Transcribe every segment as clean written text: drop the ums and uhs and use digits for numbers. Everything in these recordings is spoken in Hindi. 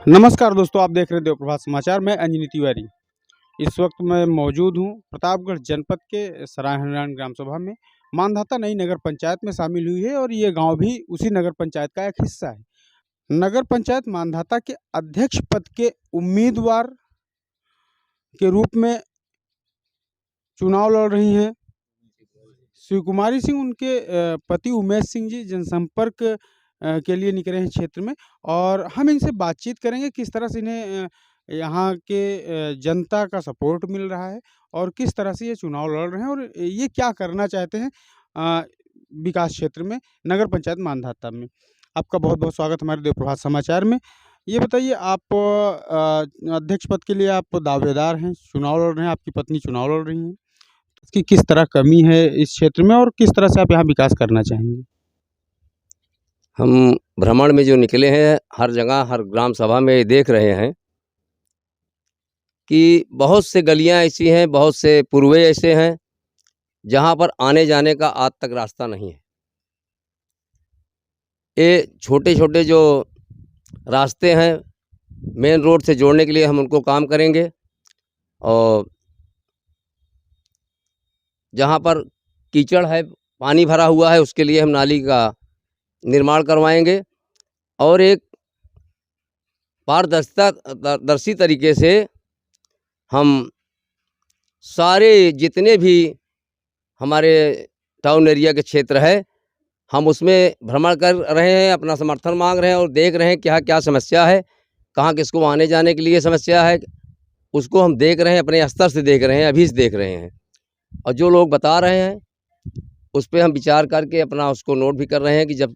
नमस्कार दोस्तों, आप देख रहे हैं देवप्रभात समाचार। मैं अंजनी तिवारी। इस वक्त मैं मौजूद हूँ प्रतापगढ़ जनपद के सरायहनान ग्राम सभा में। मांधाता नई नगर पंचायत में शामिल हुई है और ये गांव भी उसी नगर पंचायत का एक हिस्सा है। नगर पंचायत मांधाता के अध्यक्ष पद के उम्मीदवार के रूप में चुनाव लड़ रही हैं शिव कुमारी सिंह। उनके पति उमेश सिंह जी जनसंपर्क के लिए निकले हैं क्षेत्र में, और हम इनसे बातचीत करेंगे किस तरह से इन्हें यहाँ के जनता का सपोर्ट मिल रहा है और किस तरह से ये चुनाव लड़ रहे हैं और ये क्या करना चाहते हैं विकास क्षेत्र में, नगर पंचायत मांधाता में। आपका बहुत बहुत स्वागत हमारे देवप्रभात समाचार में। ये बताइए, आप अध्यक्ष पद के लिए आप दावेदार हैं, चुनाव लड़ रहे हैं, आपकी पत्नी चुनाव लड़ रही हैं। इसकी किस तरह कमी है इस क्षेत्र में और किस तरह से आप यहाँ विकास करना चाहेंगे? हम भ्रमण में जो निकले हैं, हर जगह हर ग्राम सभा में देख रहे हैं कि बहुत से गलियां ऐसी हैं, बहुत से पुरवे ऐसे हैं जहां पर आने जाने का आज तक रास्ता नहीं है। ये छोटे छोटे जो रास्ते हैं मेन रोड से जोड़ने के लिए हम उनको काम करेंगे, और जहां पर कीचड़ है, पानी भरा हुआ है, उसके लिए हम नाली का निर्माण करवाएंगे और एक पारदर्शी तरीके से हम सारे जितने भी हमारे टाउन एरिया के क्षेत्र है हम उसमें भ्रमण कर रहे हैं, अपना समर्थन मांग रहे हैं और देख रहे हैं क्या क्या समस्या है, कहाँ किसको आने जाने के लिए समस्या है, उसको हम देख रहे हैं, अपने स्तर से देख रहे हैं, अभी से देख रहे हैं। और जो लोग बता रहे हैं उस पर हम विचार करके अपना उसको नोट भी कर रहे हैं कि जब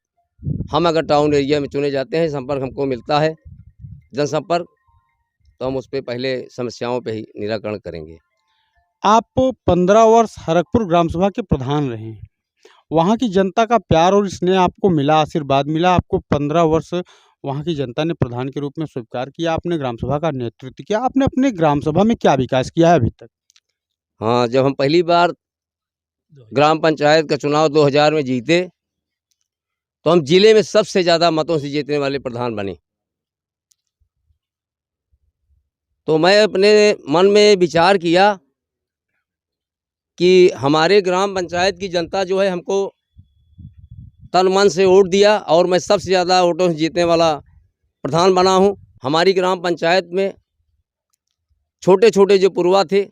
हम अगर टाउन एरिया में चुने जाते हैं, संपर्क हमको मिलता है जनसंपर्क, तो हम उस पर पहले समस्याओं पे ही निराकरण करेंगे। आप 15 वर्ष हरकपुर ग्राम सभा के प्रधान रहे हैं। वहाँ की जनता का प्यार और स्नेह आपको मिला, आशीर्वाद मिला। आपको 15 वर्ष वहाँ की जनता ने प्रधान के रूप में स्वीकार किया, आपने ग्राम सभा का नेतृत्व किया। आपने अपने ग्राम सभा में क्या विकास किया है अभी तक? हाँ, जब हम पहली बार ग्राम पंचायत का चुनाव 2000 में जीते तो हम जिले में सबसे ज़्यादा मतों से जीतने वाले प्रधान बने। तो मैं अपने मन में विचार किया कि हमारे ग्राम पंचायत की जनता जो है हमको तन मन से वोट दिया और मैं सबसे ज़्यादा वोटों से जीतने वाला प्रधान बना हूँ। हमारी ग्राम पंचायत में छोटे छोटे जो पुरवा थे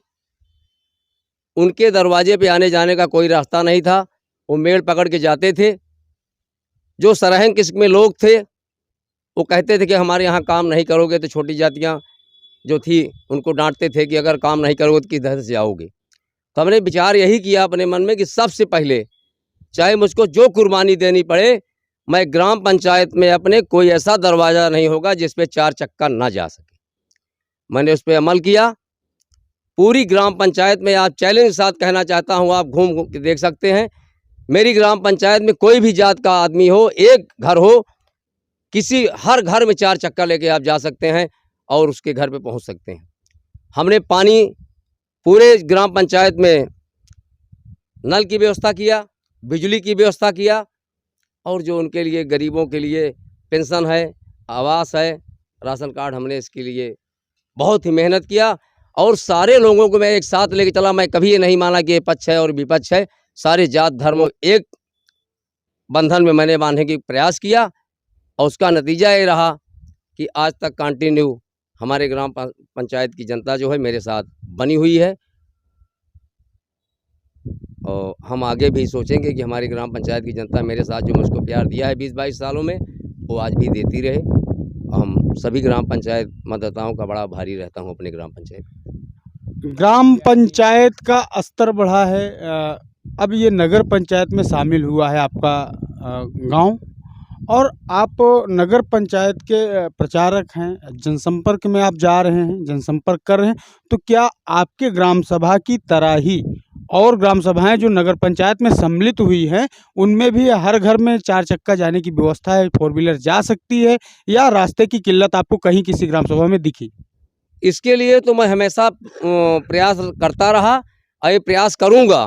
उनके दरवाजे पे आने जाने का कोई रास्ता नहीं था, वो मेड़ पकड़ के जाते थे। जो सरहंग किस्म के लोग थे वो कहते थे कि हमारे यहाँ काम नहीं करोगे तो छोटी जातियाँ जो थी उनको डांटते थे कि अगर काम नहीं करोगे तो किस तरह से आओगे। तो हमने विचार यही किया अपने मन में कि सबसे पहले चाहे मुझको जो कुर्बानी देनी पड़े, मैं ग्राम पंचायत में अपने कोई ऐसा दरवाज़ा नहीं होगा जिस पे 4 चक्का ना जा सके। मैंने उस पर अमल किया। पूरी ग्राम पंचायत में आज चैलेंज के साथ कहना चाहता हूँ, आप घूम घूम के देख सकते हैं, मेरी ग्राम पंचायत में कोई भी जात का आदमी हो, एक घर हो, किसी हर घर में 4 चक्का लेके आप जा सकते हैं और उसके घर पे पहुंच सकते हैं। हमने पानी पूरे ग्राम पंचायत में नल की व्यवस्था किया, बिजली की व्यवस्था किया, और जो उनके लिए गरीबों के लिए पेंशन है, आवास है, राशन कार्ड, हमने इसके लिए बहुत ही मेहनत किया और सारे लोगों को मैं एक साथ लेके चला। मैं कभी ये नहीं माना कि ये पक्ष है और विपक्ष है, सारे जात धर्म एक बंधन में मैंने बांधने की प्रयास किया और उसका नतीजा ये रहा कि आज तक कंटिन्यू हमारे ग्राम पंचायत की जनता जो है मेरे साथ बनी हुई है। और हम आगे भी सोचेंगे कि हमारी ग्राम पंचायत की जनता मेरे साथ जो मुझको प्यार दिया है 20-22 सालों में, वो आज भी देती रहे। हम सभी ग्राम पंचायत मतदाताओं का बड़ा भारी रहता हूँ अपने ग्राम पंचायत। ग्राम पंचायत का स्तर बढ़ा है, अब ये नगर पंचायत में शामिल हुआ है आपका गांव, और आप नगर पंचायत के प्रचारक हैं, जनसंपर्क में आप जा रहे हैं, जनसंपर्क कर रहे हैं। तो क्या आपके ग्राम सभा की तरह ही और ग्राम सभाएं जो नगर पंचायत में सम्मिलित हुई हैं उनमें भी हर घर में 4 चक्का जाने की व्यवस्था है, 4 व्हीलर जा सकती है, या रास्ते की किल्लत आपको कहीं किसी ग्राम सभा में दिखी? इसके लिए तो मैं हमेशा प्रयास करता रहा और ये प्रयास करूँगा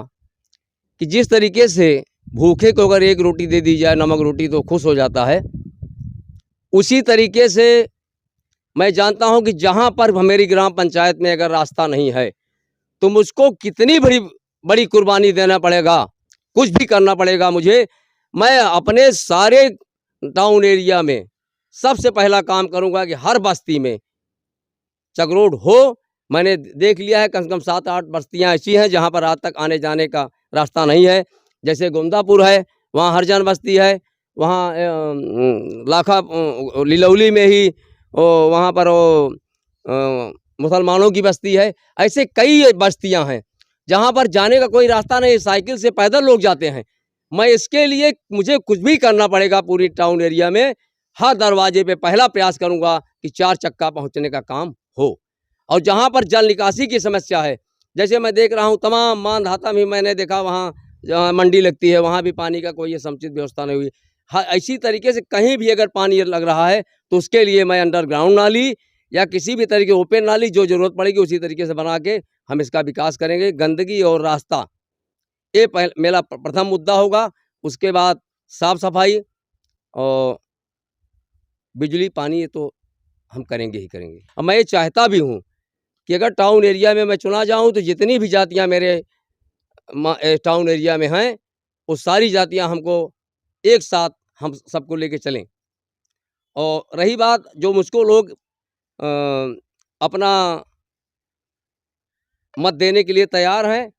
कि जिस तरीके से भूखे को अगर एक रोटी दे दी जाए, नमक रोटी, तो खुश हो जाता है, उसी तरीके से मैं जानता हूं कि जहां पर मेरी ग्राम पंचायत में अगर रास्ता नहीं है तो मुझको कितनी बड़ी कुर्बानी देना पड़ेगा, कुछ भी करना पड़ेगा मुझे। मैं अपने सारे टाउन एरिया में सबसे पहला काम करूंगा कि हर बस्ती में चक रोड हो। मैंने देख लिया है कम से कम 7-8 बस्तियां ऐसी हैं जहां पर आज तक आने जाने का रास्ता नहीं है। जैसे गोमदापुर है, वहाँ हरजन बस्ती है, वहाँ लाखा लिलौली में ही वहाँ पर मुसलमानों की बस्ती है। ऐसे कई बस्तियां हैं जहां पर जाने का कोई रास्ता नहीं, साइकिल से पैदल लोग जाते हैं। मैं इसके लिए मुझे कुछ भी करना पड़ेगा, पूरी टाउन एरिया में हर दरवाजे पे पहला प्रयास करूंगा कि 4 चक्का पहुंचने का काम हो। और जहां पर जल निकासी की समस्या है, जैसे मैं देख रहा हूं तमाम मानधाता में मैंने देखा, वहां जहाँ मंडी लगती है वहां भी पानी का कोई समुचित व्यवस्था नहीं हुई। इसी तरीके से कहीं भी अगर पानी लग रहा है तो उसके लिए मैं अंडरग्राउंड नाली या किसी भी तरीके ओपन नाली जो जरूरत पड़ेगी उसी तरीके से बना के हम इसका विकास करेंगे। गंदगी और रास्ता ये मेरा प्रथम मुद्दा होगा। उसके बाद साफ सफाई और बिजली पानी, ये तो हम करेंगे ही करेंगे। और मैं ये चाहता भी हूँ कि अगर टाउन एरिया में मैं चुना जाऊँ तो जितनी भी जातियाँ मेरे टाउन एरिया में हैं वो सारी जातियाँ हमको एक साथ हम सबको लेके चलें। और रही बात जो मुझको लोग अपना मत देने के लिए तैयार हैं,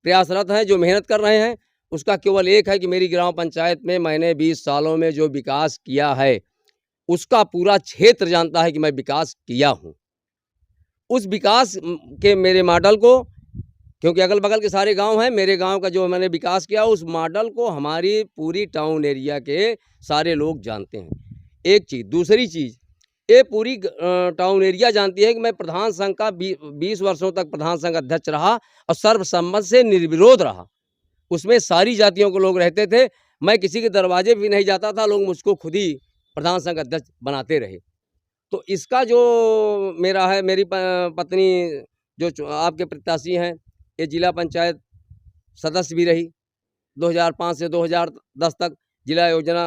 प्रयासरत हैं, जो मेहनत कर रहे हैं, उसका केवल एक है कि मेरी ग्राम पंचायत में मैंने 20 सालों में जो विकास किया है उसका पूरा क्षेत्र जानता है कि मैं विकास किया हूँ। उस विकास के मेरे मॉडल को, क्योंकि अगल बगल के सारे गांव हैं, मेरे गांव का जो मैंने विकास किया उस मॉडल को हमारी पूरी टाउन एरिया के सारे लोग जानते हैं। एक चीज़। दूसरी चीज़, ये पूरी टाउन एरिया जानती है कि मैं प्रधान संघ का 20 वर्षों तक प्रधान संघ अध्यक्ष रहा और सर्वसम्मत से निर्विरोध रहा। उसमें सारी जातियों के लोग रहते थे, मैं किसी के दरवाजे भी नहीं जाता था, लोग मुझको खुद ही प्रधान संघ अध्यक्ष बनाते रहे। तो इसका जो मेरा है, मेरी पत्नी जो आपके प्रत्याशी हैं, ये जिला पंचायत सदस्य भी रही, 2005 से 2010 तक जिला योजना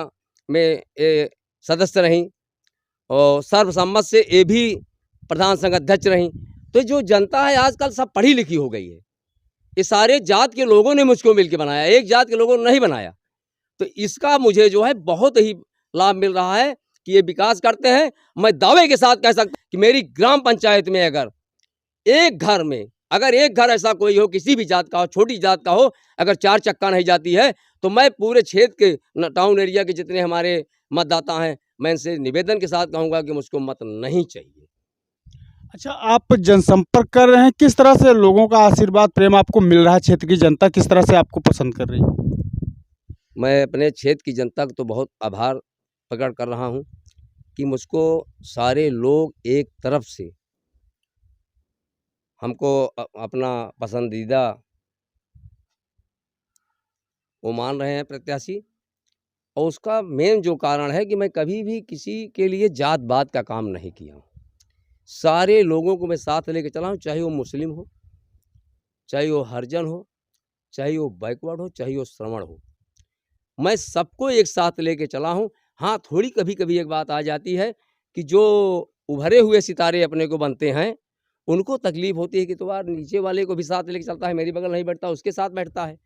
में ये सदस्य रहीं और सर्वसम्मत से ये भी प्रधान संघ अध्यक्ष रहीं। तो जो जनता है आजकल सब पढ़ी लिखी हो गई है। ये सारे जात के लोगों ने मुझको मिलकर बनाया, एक जात के लोगों ने नहीं बनाया। तो इसका मुझे जो है बहुत ही लाभ मिल रहा है कि ये विकास करते हैं। मैं दावे के साथ कह सकता हूँ कि मेरी ग्राम पंचायत में अगर एक घर ऐसा कोई हो, किसी भी जात का हो, छोटी जात का हो, अगर 4 चक्का नहीं जाती है तो मैं पूरे क्षेत्र के टाउन एरिया के जितने हमारे मतदाता हैं, मैं इनसे निवेदन के साथ कहूँगा कि मुझको मत नहीं चाहिए। अच्छा, आप जनसंपर्क कर रहे हैं, किस तरह से लोगों का आशीर्वाद प्रेम आपको मिल रहा है? क्षेत्र की जनता किस तरह से आपको पसंद कर रही है? मैं अपने क्षेत्र की जनता का तो बहुत आभार प्रकट कर रहा हूँ कि मुझको सारे लोग एक तरफ से हमको अपना पसंदीदा वो मान रहे हैं प्रत्याशी। और उसका मेन जो कारण है कि मैं कभी भी किसी के लिए जात बात का काम नहीं किया हूँ। सारे लोगों को मैं साथ लेके चला हूँ, चाहे वो मुस्लिम हो, चाहे वो हरिजन हो, चाहे वो बैकवर्ड हो, चाहे वो श्रमण हो, मैं सबको एक साथ लेके चला हूँ। हाँ, थोड़ी कभी कभी एक बात आ जाती है कि जो उभरे हुए सितारे अपने को बनते हैं उनको तकलीफ होती है कि तो यार नीचे वाले को भी साथ लेके चलता है, मेरी बगल नहीं बैठता, उसके साथ बैठता है,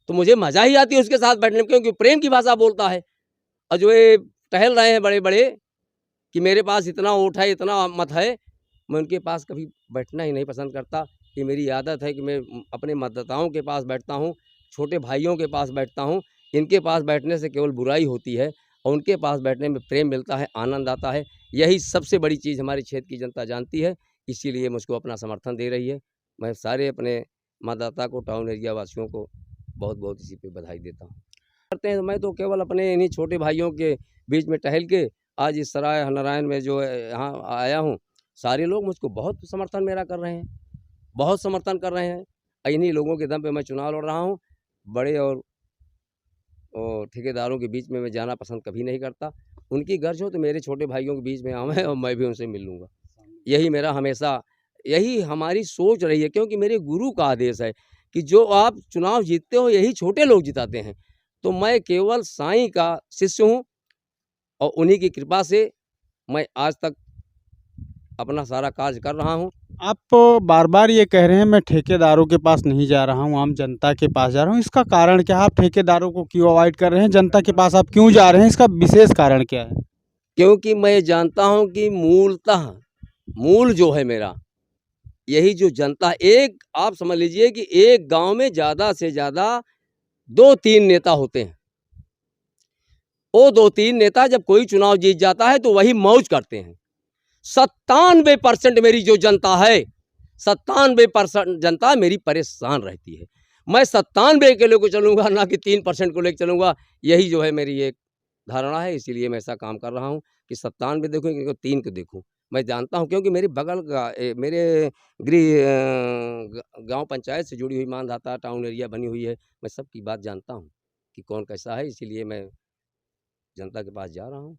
तो मुझे मज़ा ही आती है उसके साथ बैठने में, क्योंकि प्रेम की भाषा बोलता है। और जो ये टहल रहे हैं बड़े बड़े कि मेरे पास इतना वोट है, इतना मत है, मैं उनके पास कभी बैठना ही नहीं पसंद करता। ये मेरी आदत है कि मैं अपने मतदाताओं के पास बैठता हूँ, छोटे भाइयों के पास बैठता हूँ। इनके पास बैठने से केवल बुराई होती है और उनके पास बैठने में प्रेम मिलता है, आनंद आता है। यही सबसे बड़ी चीज़ हमारे क्षेत्र की जनता जानती है, इसीलिए मुझको अपना समर्थन दे रही है। मैं सारे अपने मतदाता को, टाउन एरिया वासियों को बहुत बहुत इसी पे बधाई देता हूँ। करते हैं, मैं तो केवल अपने इन्हीं छोटे भाइयों के बीच में टहल के आज इस सराय नारायण में जो यहाँ आया हूँ, सारे लोग मुझको बहुत समर्थन मेरा कर रहे हैं, बहुत समर्थन कर रहे हैं। इन्हीं लोगों के दम पे मैं चुनाव लड़ रहा हूँ। बड़े और ठेकेदारों के बीच में मैं जाना पसंद कभी नहीं करता। उनकी गर्ज हो तो मेरे छोटे भाइयों के बीच में आवें और मैं भी उनसे मिल लूँगा। यही मेरा हमेशा, यही हमारी सोच रही है, क्योंकि मेरे गुरु का आदेश है कि जो आप चुनाव जीतते हो यही छोटे लोग जिताते हैं। तो मैं केवल साईं का शिष्य हूँ और उन्हीं की कृपा से मैं आज तक अपना सारा कार्य कर रहा हूँ। आप बार बार ये कह रहे हैं मैं ठेकेदारों के पास नहीं जा रहा हूँ, आम जनता के पास जा रहा हूँ। इसका कारण क्या है? आप ठेकेदारों को क्यों अवॉइड कर रहे हैं? जनता के पास आप क्यों जा रहे हैं? इसका विशेष कारण क्या है? क्योंकि मैं जानता हूँ कि मूल जो है मेरा, यही जो जनता, एक आप समझ लीजिए कि एक गांव में ज़्यादा से ज़्यादा 2-3 नेता होते हैं। वो 2-3 नेता जब कोई चुनाव जीत जाता है तो वही मौज करते हैं। 97% मेरी जो जनता है, 97% जनता मेरी परेशान रहती है। मैं 97 के लेकर चलूँगा, ना कि 3% को लेकर चलूँगा। यही जो है मेरी एक धारणा है, इसीलिए मैं ऐसा काम कर रहा हूँ कि 97 देखूँ कि 3 को देखूँ। मैं जानता हूँ क्योंकि मेरे बगल का मेरे गाँव पंचायत से जुड़ी हुई मानधाता टाउन एरिया बनी हुई है। मैं सबकी बात जानता हूँ कि कौन कैसा है, इसीलिए मैं जनता के पास जा रहा हूँ।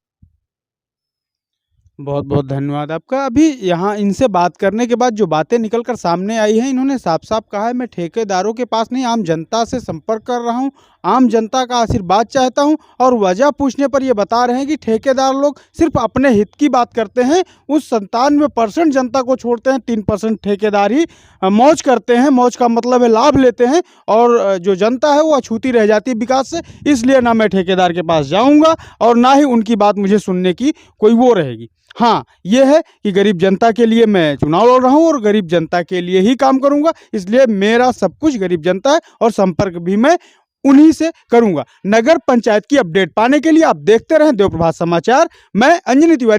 बहुत बहुत धन्यवाद आपका। अभी यहाँ इनसे बात करने के बाद जो बातें निकल कर सामने आई हैं, इन्होंने साफ साफ कहा है मैं ठेकेदारों के पास नहीं, आम जनता से संपर्क कर रहा हूँ, आम जनता का आशीर्वाद चाहता हूँ। और वजह पूछने पर ये बता रहे हैं कि ठेकेदार लोग सिर्फ अपने हित की बात करते हैं, उस 97% जनता को छोड़ते हैं, 3% ठेकेदार ही मौज करते हैं। मौज का मतलब है लाभ लेते हैं, और जो जनता है वो अछूती रह जाती है विकास से। इसलिए ना मैं ठेकेदार के पास जाऊँगा और ना ही उनकी बात मुझे सुनने की कोई वो रहेगी। हाँ, ये है कि गरीब जनता के लिए मैं चुनाव लड़ रहा हूँ और गरीब जनता के लिए ही काम करूँगा, इसलिए मेरा सब कुछ गरीब जनता है और संपर्क भी मैं उन्हीं से करूँगा। नगर पंचायत की अपडेट पाने के लिए आप देखते रहें देव प्रभात समाचार। मैं अंजनी तिवारी।